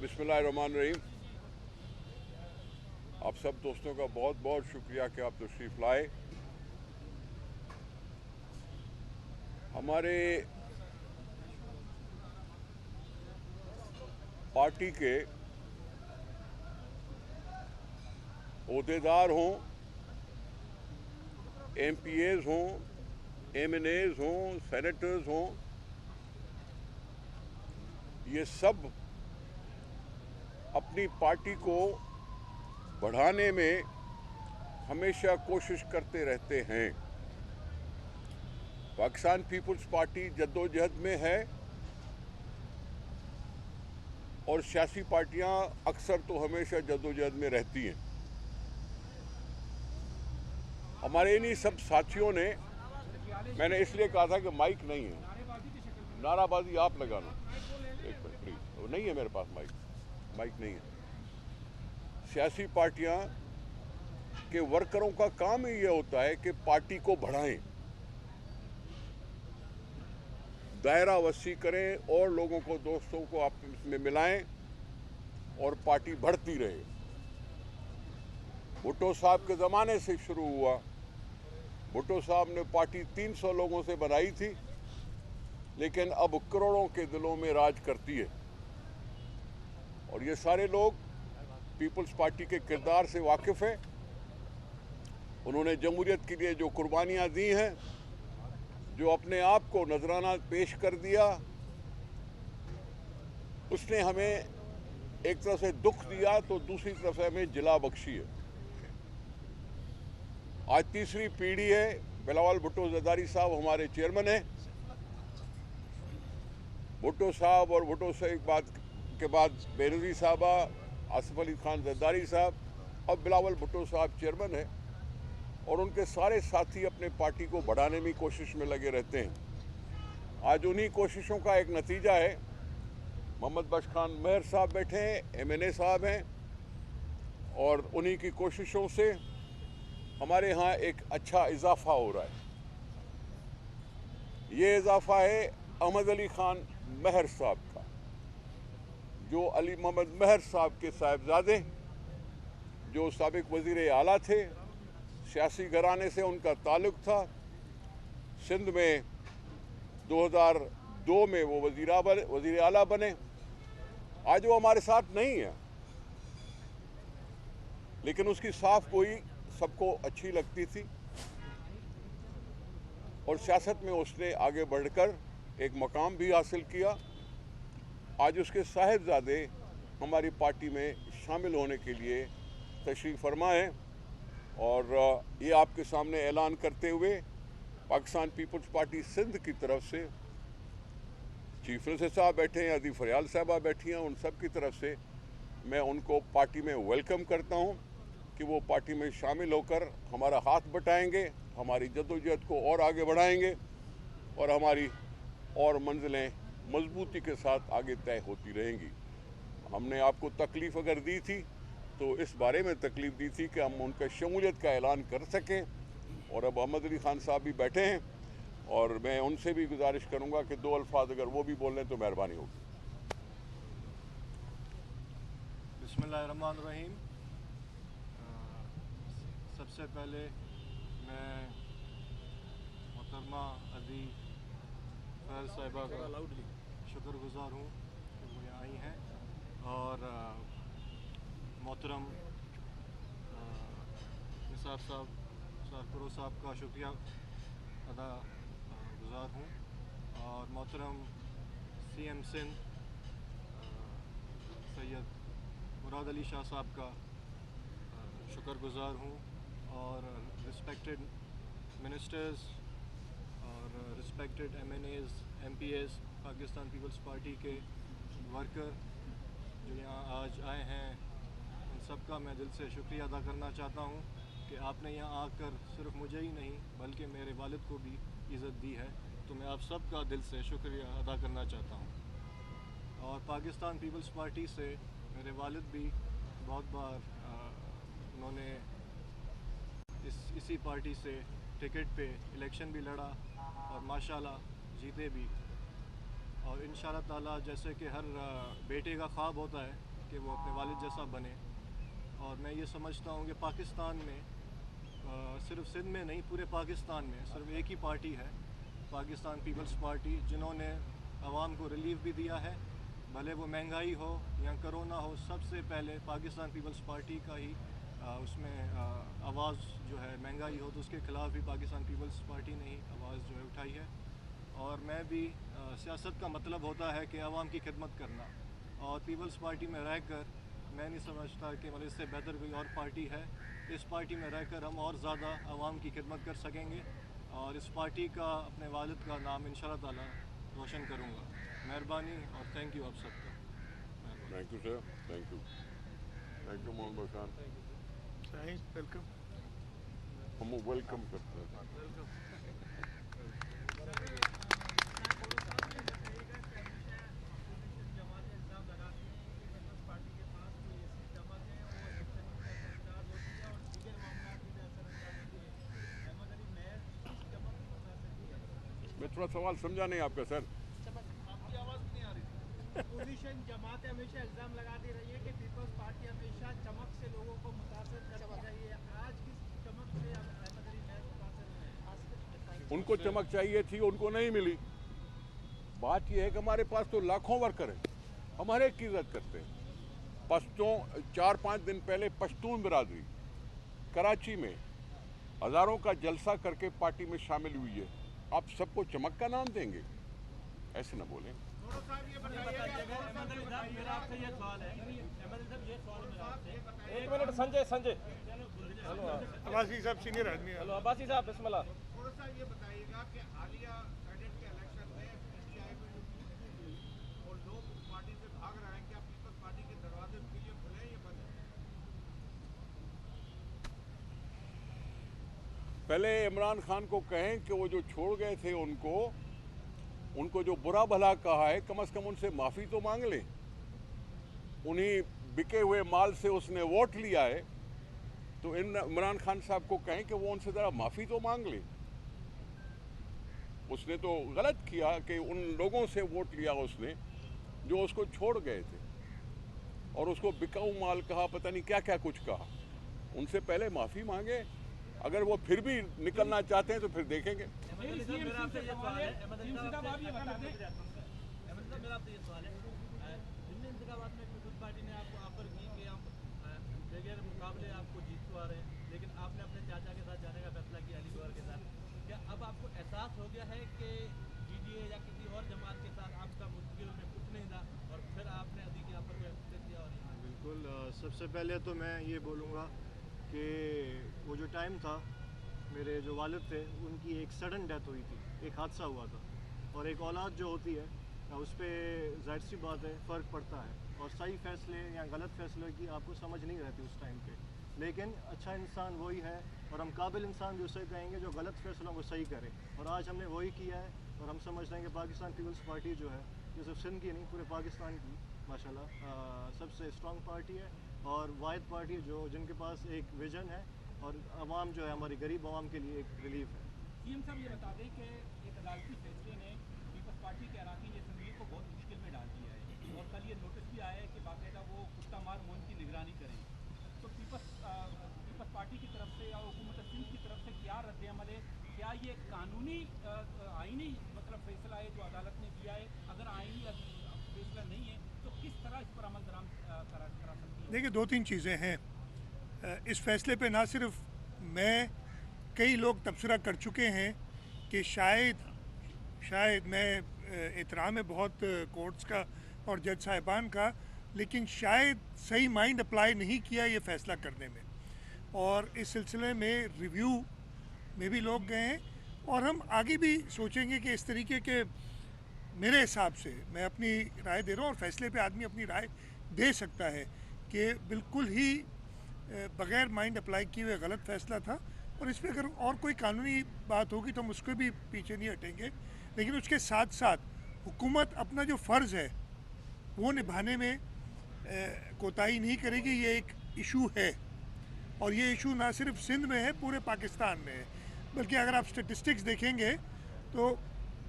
बिस्मिल्लाहिर्रहमानिर्रहीम। आप सब दोस्तों का बहुत बहुत शुक्रिया कि आप तशरीफ़ लाए। हमारे पार्टी के ओहदेदार हों, एमपीएज हों, एमएनएज हों, सेनेटर्स हों, ये सब अपनी पार्टी को बढ़ाने में हमेशा कोशिश करते रहते हैं। पाकिस्तान पीपल्स पार्टी जद्दोजहद में है और सियासी पार्टियां अक्सर तो हमेशा जद्दोजहद में रहती हैं। हमारे इन्हीं सब साथियों ने, मैंने इसलिए कहा था कि माइक नहीं है, नाराबाजी आप लगाना। एक मिनट प्लीज, वो नहीं है मेरे पास माइक नहीं है। सियासी पार्टियां के वर्करों का काम ही ये होता है कि पार्टी को बढ़ाएं, दायरा वसी करें और लोगों को, दोस्तों को आपस में मिलाएं और पार्टी बढ़ती रहे। भुट्टो साहब के ज़माने से शुरू हुआ। भुट्टो साहब ने पार्टी 300 लोगों से बनाई थी, लेकिन अब करोड़ों के दिलों में राज करती है। और ये सारे लोग पीपल्स पार्टी के किरदार से वाकिफ़ हैं। उन्होंने जमहूरियत के लिए जो कुर्बानियाँ दी हैं, जो अपने आप को नजराना पेश कर दिया, उसने हमें एक तरफ से दुख दिया तो दूसरी तरफ से हमें जिला बख्शी है। आज तीसरी पीढ़ी है। बिलावल भुट्टो जरदारी साहब हमारे चेयरमैन हैं। भुट्टो साहब और भुट्टो साहब के बाद बेनज़ीर साहबा, आसिफ अली खान जरदारी साहब, अब बिलावल भुट्टो साहब चेयरमैन हैं और उनके सारे साथी अपने पार्टी को बढ़ाने में कोशिश में लगे रहते हैं। आज उन्हीं कोशिशों का एक नतीजा है। मोहम्मद बख्श खान मेहर साहब बैठे हैं, एमएनए साहब हैं, और उन्हीं की कोशिशों से हमारे यहाँ एक अच्छा इजाफा हो रहा है। ये इजाफा है अहमद अली खान मेहर साहब का, जो अली मोहम्मद मेहर साहब के साहिबजादे, जो साबिक वज़ीर आला थे, सियासी घराने से उनका ताल्लुक़ था। सिंध में 2002 में वो वज़ीर आला बने। आज वो हमारे साथ नहीं है, लेकिन उसकी साफ गोई सबको अच्छी लगती थी और सियासत में उसने आगे बढ़कर एक मकाम भी हासिल किया। आज उसके साहिबजादे हमारी पार्टी में शामिल होने के लिए तशरीफ़ फरमा हैं और ये आपके सामने ऐलान करते हुए पाकिस्तान पीपल्स पार्टी सिंध की तरफ से चीफ मिनिस्टर साहब बैठे हैं, अदी फरियाल साहबा बैठी हैं, उन सब की तरफ से मैं उनको पार्टी में वेलकम करता हूं कि वो पार्टी में शामिल होकर हमारा हाथ बटाएंगे, हमारी जद्दोजहद को और आगे बढ़ाएंगे और हमारी और मंजिलें मजबूती के साथ आगे तय होती रहेंगी। हमने आपको तकलीफ़ अगर दी थी तो इस बारे में तकलीफ़ दी थी कि हम उनका शमूलियत का ऐलान कर सकें, और अब अहमद अली खान साहब भी बैठे हैं और मैं उनसे भी गुजारिश करूंगा कि 2 अल्फाज अगर वो भी बोल लें तो मेहरबानी होगी। बिस्मिल्लाहिर्रहमानिर्रहीम। सबसे पहले मैं मोहतरमा अदी फैज़ साहिबा का शुक्रगुज़ार हूँ कि वो यहाँ आई हैं, और मोहतरम निसार साहब, सरफरो साहब का शुक्रिया अदा गुज़ार हूँ, और मोहतरम सीएम सिंध सैयद मुराद अली शाह साहब का शुक्रगुज़ार हूँ, और रिस्पेक्टेड मिनिस्टर्स और respected MNAs, MPs, Pakistan Peoples Party के वर्कर जो यहाँ आज आए हैं, उन सब का मैं दिल से शुक्रिया अदा करना चाहता हूँ कि आपने यहाँ आकर सिर्फ मुझे ही नहीं बल्कि मेरे वालिद को भी इज़्ज़त दी है। तो मैं आप सब का दिल से शुक्रिया अदा करना चाहता हूँ। और पाकिस्तान पीपल्स पार्टी से मेरे वालिद भी बहुत बार उन्होंने इसी पार्टी से टिकट पे इलेक्शन भी लड़ा और माशाल्लाह जीते भी। और इंशाअल्लाह ताला जैसे कि हर बेटे का ख्वाब होता है कि वो अपने वालिद जैसा बने। और मैं ये समझता हूँ कि पाकिस्तान में सिर्फ सिंध में नहीं, पूरे पाकिस्तान में सिर्फ एक ही पार्टी है, पाकिस्तान पीपल्स पार्टी, जिन्होंने आवाम को रिलीफ भी दिया है। भले वो महंगाई हो या कोरोना हो, सबसे पहले पाकिस्तान पीपल्स पार्टी का ही उसमें आवाज़ जो है, महंगाई हो तो उसके ख़िलाफ़ भी पाकिस्तान पीपल्स पार्टी ने ही आवाज़ जो है उठाई है। और मैं भी सियासत का मतलब होता है कि आवाम की खिदमत करना, और पीपल्स पार्टी में रहकर मैं नहीं समझता कि मतलब इससे बेहतर कोई और पार्टी है। इस पार्टी में रहकर हम और ज़्यादा आवाम की खिदमत कर सकेंगे, और इस पार्टी का अपने वालिद का नाम इंशाअल्लाह ताला रोशन करूँगा। मेहरबानी और थैंक यू आप सबका। Thank you sir, thank you Mohammad Khan. Welcome. हम वेलकम करते हैं। मैं थोड़ा सवाल समझा नहीं आपका सर। आपकी आवाज़ नहीं आ रही थी। अपोजिशन जमातें हमेशा इल्ज़ाम लगाती रही है कि पीपल्स पार्टी हमेशा चमक से लोगों को मुतासर करती रही है। आज किस चमक से अहमद अली महर मुतासर हुए? उनको चमक चाहिए थी, उनको नहीं मिली। बात यह है कि हमारे पास तो लाखों वर्कर हैं, हम हर एक की इज्जत करते हैं। पश्तून 4-5 दिन पहले पश्तून बिरादरी कराची में हज़ारों का जलसा करके पार्टी में शामिल हुई है। आप सबको चमक का नाम देंगे? ऐसे ना बोलें। एक मिनट संजय अब्बासी साहब सीनियर आदमी है। हेलो अब्बासी साहब बिस्मिल्लाह। थोड़ा सा ये बताइएगा कि हालिया कैडेट के इलेक्शन में पीटीआई में जो जीत मिली और लोग पार्टी से भाग रहे हैं, क्या पीपल्स पार्टी के दरवाजे उनके लिए खुले हैं या बंद हैं? पहले इमरान खान को कहें कि वो जो छोड़ गए थे उनको जो बुरा भला कहा है, कम से कम उनसे माफ़ी तो मांग लें। उन्हीं बिके हुए माल से उसने वोट लिया है, तो इमरान खान साहब को कहें कि वो उनसे ज़रा माफ़ी तो मांग ले। उसने तो गलत किया कि उन लोगों से वोट लिया उसने जो उसको छोड़ गए थे, और उसको बिकाऊ माल कहा, पता नहीं क्या क्या कुछ कहा। उनसे पहले माफ़ी मांगे। अगर वो फिर भी निकलना चाहते हैं तो फिर देखेंगे। मेरा आपसे ये सवाल है, दिल्ली इंतखाबात में पीपल्स पार्टी ने आपको ऑफर की कि हम बगैर मुकाबले आपको जीतवा रहे हैं, लेकिन आपने अपने चाचा के साथ जाने का फैसला किया, अली गौहर के साथ। क्या अब आपको एहसास हो गया है कि जीडीए या किसी और जमात के साथ आपका मुश्किल में कुछ नहीं था, और फिर आपने अभी के ऑफर को एक्सेप्ट किया? और बिल्कुल, सबसे पहले तो मैं ये बोलूँगा कि वो जो टाइम था, मेरे जो वालिद थे उनकी एक सडन डेथ हुई थी, एक हादसा हुआ था, और एक औलाद जो होती है उस पर ज़ाहिर सी बात है फ़र्क पड़ता है, और सही फ़ैसले या गलत फ़ैसले की आपको समझ नहीं रहती उस टाइम पे। लेकिन अच्छा इंसान वही है, और हम काबिल इंसान भी उसे कहेंगे जो गलत फ़ैसलों को सही करे, और आज हमने वही किया है। और हम समझते हैं कि पाकिस्तान पीपल्स पार्टी जो है, ये सिर्फ सिंध की नहीं, पूरे पाकिस्तान की माशाल्लाह सबसे स्ट्रॉन्ग पार्टी है, और वाहिद पार्टी है जो जिनके पास एक विज़न है, और आवाम जो है, हमारी गरीब आवाम के लिए एक रिलीफ है। सीएम साहब ये बता दें कि एक अदालती फैसले ने पीपल्स पार्टी के अराकीन असम्बली को बहुत मुश्किल में डाल दिया है, और कल ये नोटिस भी आया है कि बाकायदा वो कुत्ता मार मोहन की निगरानी करें। तो पीपल्स पार्टी की तरफ से या हुकूमत सिंध की तरफ से क्या रद्द-ए-अमल है? क्या ये कानूनी आइनी मतलब फैसला है जो अदालत ने दिया है? अगर आइनी फैसला नहीं है तो किस तरह इस पर अमल दरामद करा सकती है? देखिए, 2-3 चीज़ें हैं इस फैसले पे। ना सिर्फ मैं, कई लोग तबसरा कर चुके हैं कि शायद मैं एहतराम है बहुत कोर्ट्स का और जज साहिबान का, लेकिन शायद सही माइंड अप्लाई नहीं किया ये फ़ैसला करने में, और इस सिलसिले में रिव्यू में भी लोग गए हैं, और हम आगे भी सोचेंगे कि इस तरीके के, मेरे हिसाब से, मैं अपनी राय दे रहा हूँ और फैसले पे आदमी अपनी राय दे सकता है कि बिल्कुल ही बग़ैर माइंड अप्लाई किए हुए गलत फ़ैसला था, और इस पर अगर और कोई कानूनी बात होगी तो हम उसको भी पीछे नहीं हटेंगे। लेकिन उसके साथ साथ हुकूमत अपना जो फ़र्ज़ है वो निभाने में कोताही नहीं करेगी। ये एक इशू है, और ये इशू ना सिर्फ सिंध में है, पूरे पाकिस्तान में है। बल्कि अगर आप स्टेटिस्टिक्स देखेंगे तो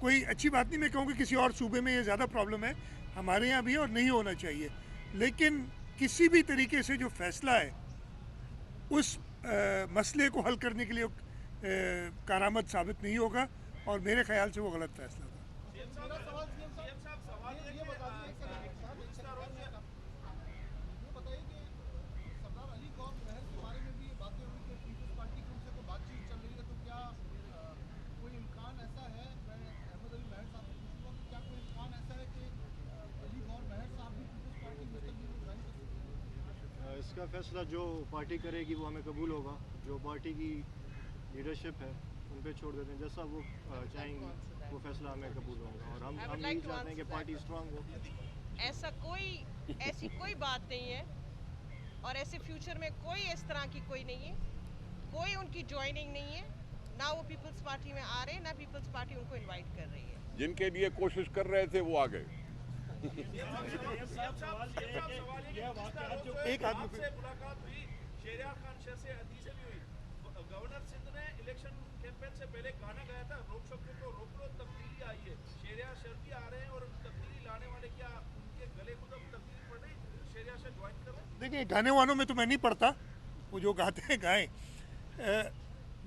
कोई अच्छी बात नहीं मैं कहूँगी किसी और सूबे में ये ज़्यादा प्रॉब्लम है, हमारे यहाँ भी और नहीं होना चाहिए। लेकिन किसी भी तरीके से जो फैसला है उस मसले को हल करने के लिए कारामद साबित नहीं होगा और मेरे ख्याल से वो गलत फैसला था। मेरा सवाल सीएम साहब सवाल ये बताइए कि सरदार अली गौर महल के बारे में भी ये बातें हुई कि पीपल्स पार्टी की उनसे तो बातचीत चल रही है, तो क्या कोई इम्कान ऐसा है, मैं अहमद अली महल साहब से पूछूंगा कि क्या कोई इम्कान ऐसा है कि अली गौर महल साहब भी पीपल्स पार्टी मुस्तकबिल में ज्वाइन कर सकते हैं? इसका फैसला जो पार्टी करेगी वो हमें कबूल होगा। जो पार्टी की लीडरशिप है उन पे छोड़ देते हैं, जैसा वो चाहेंगे वो फैसला हमें कबूल होगा और हम यही चाहते हैं कि पार्टी स्ट्रांग हो। ऐसी कोई बात नहीं है और ऐसे फ्यूचर में कोई इस तरह की कोई नहीं है, कोई उनकी ज्वाइनिंग नहीं है, ना वो पीपल्स पार्टी में आ रहे हैं, ना पीपल्स पार्टी उनको इनवाइट कर रही है। जिनके लिए कोशिश कर रहे थे वो आ गए। एक आदमी से मुलाकात हुई, शेरियार खान शाह से हदी से भी हुई। गवर्नर सिंध ने इलेक्शन कैंपेन से पहले गाना गाया था, रोक सकते तो रोक लो, तब्दीली आई है। शेरियार शाह भी आ रहे हैं और तब्दीली लाने वाले, क्या उनके गले को तब तब्दीली पड़ रही? शेरियार शाह ज्वाइन कर रहे हैं? देखिए, गाने वालों में तो मैं नहीं पढ़ता, वो जो गाते हैं गाएं।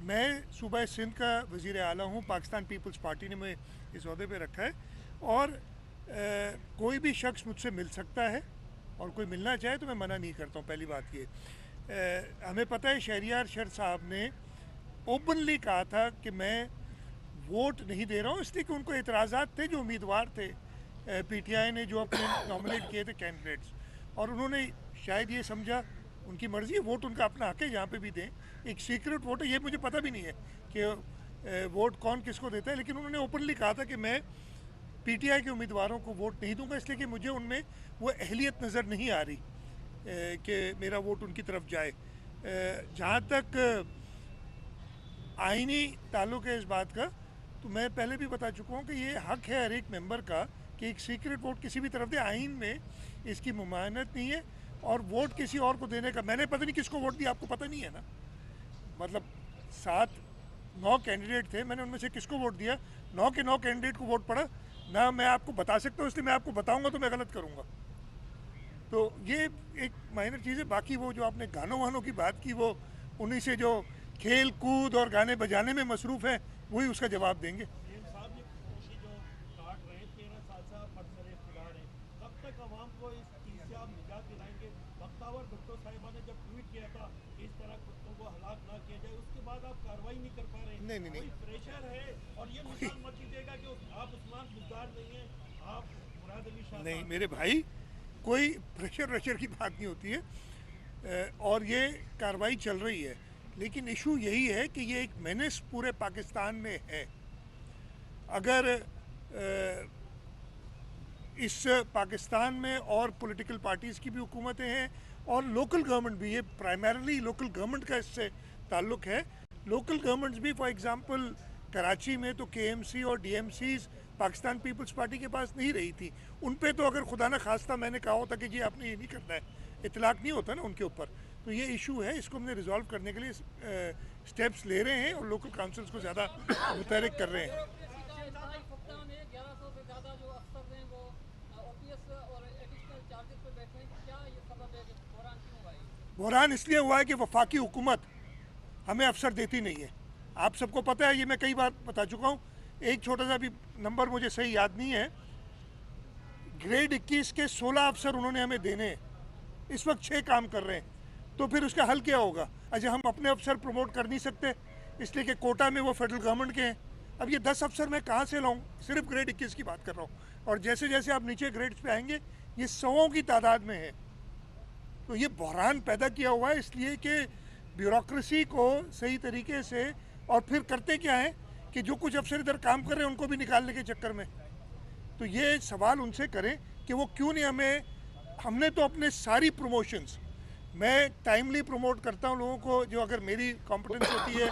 मैं सूबा सिंध का वज़ीर आला हूँ, पाकिस्तान पीपल्स पार्टी ने मैं इस ओहदे पे रखा है और कोई भी शख्स मुझसे मिल सकता है और कोई मिलना चाहे तो मैं मना नहीं करता हूँ। पहली बात ये, हमें पता है शहरियार शर साहब ने ओपनली कहा था कि मैं वोट नहीं दे रहा हूँ, इसलिए कि उनको एतराज़ात थे जो उम्मीदवार थे पीटीआई ने जो अपने नॉमिनेट किए थे कैंडिडेट्स, और उन्होंने शायद ये समझा उनकी मर्ज़ी है, वोट उनका अपना हक है, जहाँ पे भी दें। एक सीक्रेट वोट है, ये मुझे पता भी नहीं है कि वोट कौन किसको देता है, लेकिन उन्होंने ओपनली कहा था कि मैं पीटीआई के उम्मीदवारों को वोट नहीं दूंगा, इसलिए कि मुझे उनमें वो अहलियत नज़र नहीं आ रही कि मेरा वोट उनकी तरफ जाए। जहाँ तक आइनी ताल्लुक़ है इस बात का, तो मैं पहले भी बता चुका हूँ कि ये हक है हर एक मेंबर का कि एक सीक्रेट वोट किसी भी तरफ दे। आइन में इसकी मुमानत नहीं है और वोट किसी और को देने का, मैंने पता नहीं किसको वोट दिया, आपको पता नहीं है ना, मतलब 7-9 कैंडिडेट थे, मैंने उनमें से किसको वोट दिया? 9 के 9 कैंडिडेट को वोट पड़ा ना, मैं आपको बता सकता हूँ, इसलिए मैं आपको बताऊँगा तो मैं गलत करूँगा। तो ये एक माइनर चीज़ है। बाकी वो जो आपने गानों वानों की बात की, वो उन्हीं से जो खेल कूद और गाने बजाने में मसरूफ़ है वही उसका जवाब देंगे। साहब ये खुशी जो काट रहे हैं 13 साल से आप बरसरे इख्तियार हैं, कब तक आवाम को इस चीज़ से आप निजात दिलाएंगे? वक्तावर भुट्टो साहिबा ने जब ट्वीट किया था इस तरह कुत्तों को हलाक ना किया जाए, उसके बाद आप कार्रवाई नहीं कर पा रहे हैं। नहीं। कोई प्रेशर है और ये मिसाल मत दीजिएगा कि आप उस्मान बुज़दार नहीं हैं, आप मुराद अली शाह नहीं मेरे भाई, कोई प्रेशर की बात नहीं होती है और ये कार्रवाई चल रही है, लेकिन इशू यही है कि ये एक मेनेस पूरे पाकिस्तान में है। अगर इस पाकिस्तान में और पॉलिटिकल पार्टीज़ की भी हुकूमतें हैं और लोकल गवर्नमेंट भी, ये प्राइमरीली लोकल गवर्नमेंट का इससे ताल्लुक़ है। लोकल गवर्नमेंट्स भी, फॉर एग्ज़ाम्पल कराची में तो केएमसी और डीएमसीज़ पाकिस्तान पीपल्स पार्टी के पास नहीं रही थी, उन पे तो अगर खुदा न खास्ता मैंने कहा होता कि जी आपने ये नहीं करना है, इतलाक़ नहीं होता ना उनके ऊपर। तो ये इशू है, इसको हमने रिजॉल्व करने के लिए स्टेप्स ले रहे हैं और लोकल काउंसिल्स को ज़्यादा मुतहरिक कर रहे हैं। बहरान इसलिए हुआ है कि वफाकी हुकूमत हमें अफसर देती नहीं है। आप सबको पता है, ये मैं कई बार बता चुका हूँ। एक छोटा सा भी नंबर मुझे सही याद नहीं है, ग्रेड 21 के 16 अफसर उन्होंने हमें देने हैं, इस वक्त 6 काम कर रहे हैं, तो फिर उसका हल क्या होगा? अच्छा, हम अपने अफसर प्रमोट कर नहीं सकते इसलिए कि कोटा में वो फेडरल गवर्नमेंट के हैं। अब ये 10 अफसर मैं कहाँ से लाऊं? सिर्फ ग्रेड 21 की बात कर रहा हूँ, और जैसे जैसे आप नीचे ग्रेड्स पे आएंगे ये 100 की तादाद में है। तो ये बहरान पैदा किया हुआ है इसलिए कि ब्यूरोक्रेसी को सही तरीके से, और फिर करते क्या है कि जो कुछ अफसर इधर काम कर रहे हैं उनको भी निकालने के चक्कर में। तो ये सवाल उनसे करें कि वो क्यों नहीं हमने तो अपने सारी प्रमोशंस, मैं टाइमली प्रमोट करता हूँ लोगों को, जो अगर मेरी कॉम्पिटेंस होती है,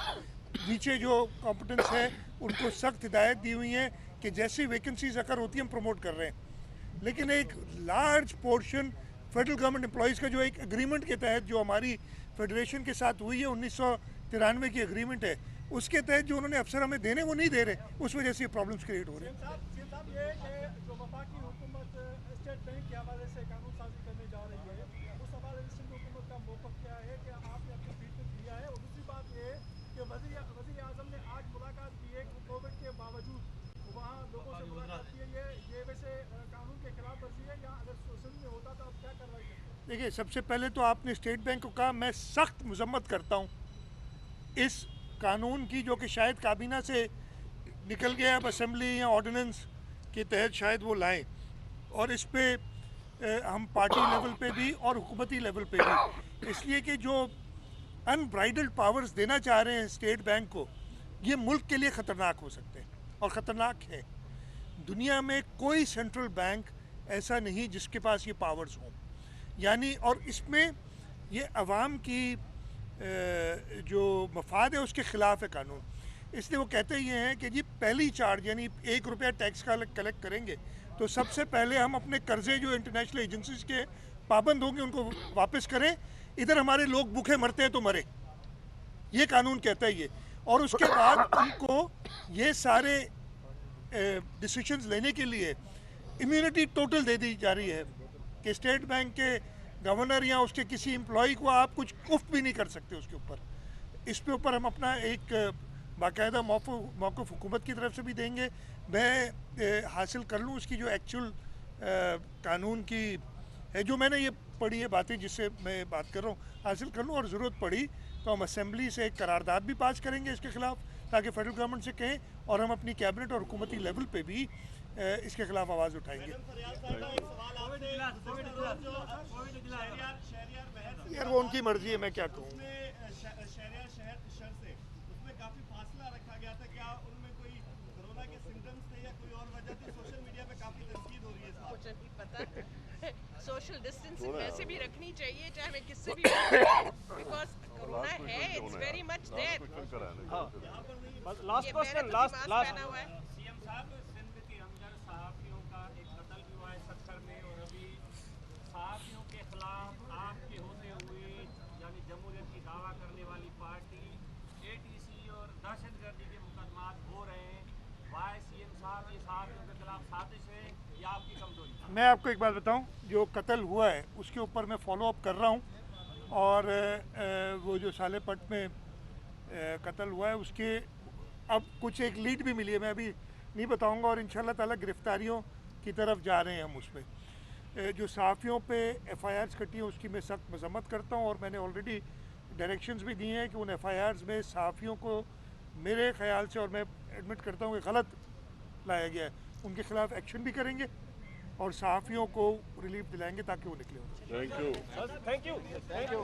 नीचे जो कॉम्पिटेंस है उनको सख्त हिदायत दी हुई है कि जैसी वैकेंसीज अगर होती है हम प्रमोट कर रहे हैं। लेकिन एक large portion federal government employees का जो एक एग्रीमेंट के तहत जो हमारी फेडरेशन के साथ हुई है, 1993 की एग्रीमेंट है, उसके तहत जो उन्होंने अफसर हमें देने वो नहीं दे रहे, उस वजह से ये प्रॉब्लम्स क्रिएट हो रहे हैं। साहब ये कि जो वफाकी हुकूमत स्टेट बैंक के हवाले से कानून साजी करने जा रही है, उस देखिए, सबसे पहले तो आपने स्टेट बैंक को कहा, मैं सख्त मजम्मत करता हूँ इस कानून की, जो कि शायद काबीना से निकल गया, अब असेंबली या ऑर्डिनेंस के तहत शायद वो लाएं, और इस पे हम पार्टी लेवल पे भी और हुकूमती लेवल पे भी, इसलिए कि जो अनब्राइडल्ड पावर्स देना चाह रहे हैं स्टेट बैंक को, ये मुल्क के लिए ख़तरनाक हो सकते हैं और ख़तरनाक है। दुनिया में कोई सेंट्रल बैंक ऐसा नहीं जिसके पास ये पावर्स हों, यानी, और इसमें ये अवाम की जो मफाद है उसके ख़िलाफ़ है कानून। इसलिए वो कहते ये हैं कि जी पहली चार्ज यानी ₹1 टैक्स का कलेक्ट करेंगे तो सबसे पहले हम अपने कर्जे जो इंटरनेशनल एजेंसीज के पाबंद होंगे उनको वापस करें, इधर हमारे लोग भूखे मरते हैं तो मरे, ये कानून कहता है ये। और उसके बाद उनको ये सारे डिसीजंस लेने के लिए इम्यूनिटी टोटल दे दी जा रही है कि स्टेट बैंक के गवर्नर या उसके किसी एम्प्लॉय को आप कुछ उफ भी नहीं कर सकते उसके ऊपर। इस पे ऊपर हम अपना एक बाकायदा मौक़िफ़ हुकूमत की तरफ से भी देंगे। मैं हासिल कर लूँ उसकी जो एक्चुअल कानून की है, जो मैंने ये पढ़ी है बातें जिससे मैं बात कर रहा हूँ, हासिल कर लूँ, और ज़रूरत पड़ी तो हम असेंबली से एक करारदाद भी पास करेंगे इसके ख़िलाफ़, ताकि फेडरल गवर्नमेंट से कहें, और हम अपनी कैबिनेट और हुकूमती लेवल पे भी इसके ख़िलाफ़ आवाज़ उठाएंगे। यार वो उनकी मर्ज़ी है, मैं क्या कहूँ। मुझे नहीं पता। सोशल डिस्टेंसिंग वैसे भी रखनी चाहिए, चाहे मैं किससे भी बिकॉज कोरोना है, it's very much there. Last question, last पहना हुआ है। सीएम साहब, सिंध के अंदर सहाफ़ियों का एक कत्ल भी हुआ है 70 में, और अभी सहाफ़ियों के खिलाफ आपके होते हुए यानी जमहूरियत की दावा करने वाली पार्टी एटीसी और दहशतगर्दी के मुकदमात हो रहे हैं। वाई सीएम साहब ये सहाफ़ियों के खिलाफ साजिश है या आपकी कमजोरी? मैं आपको एक बात बताऊं, जो कत्ल हुआ है उसके ऊपर मैं फॉलो अप कर रहा हूं, और वो जो सालेपट में कत्ल हुआ है उसके अब कुछ एक लीड भी मिली है, मैं अभी नहीं बताऊंगा, और इंशाल्लाह ताला गिरफ्तारियों की तरफ जा रहे हैं हम उसमें। जो सहाफ़ियों पे FIRs कटी है उसकी मैं सख्त मजम्मत करता हूं, और मैंने ऑलरेडी डायरेक्शंस भी दिए हैं कि उन FIRs में सहाफ़ियों को मेरे ख्याल से, और मैं एडमिट करता हूँ कि गलत लाया गया है, उनके खिलाफ एक्शन भी करेंगे और सहाफ़ियों को रिलीफ दिलाएंगे ताकि वो निकले। Thank you.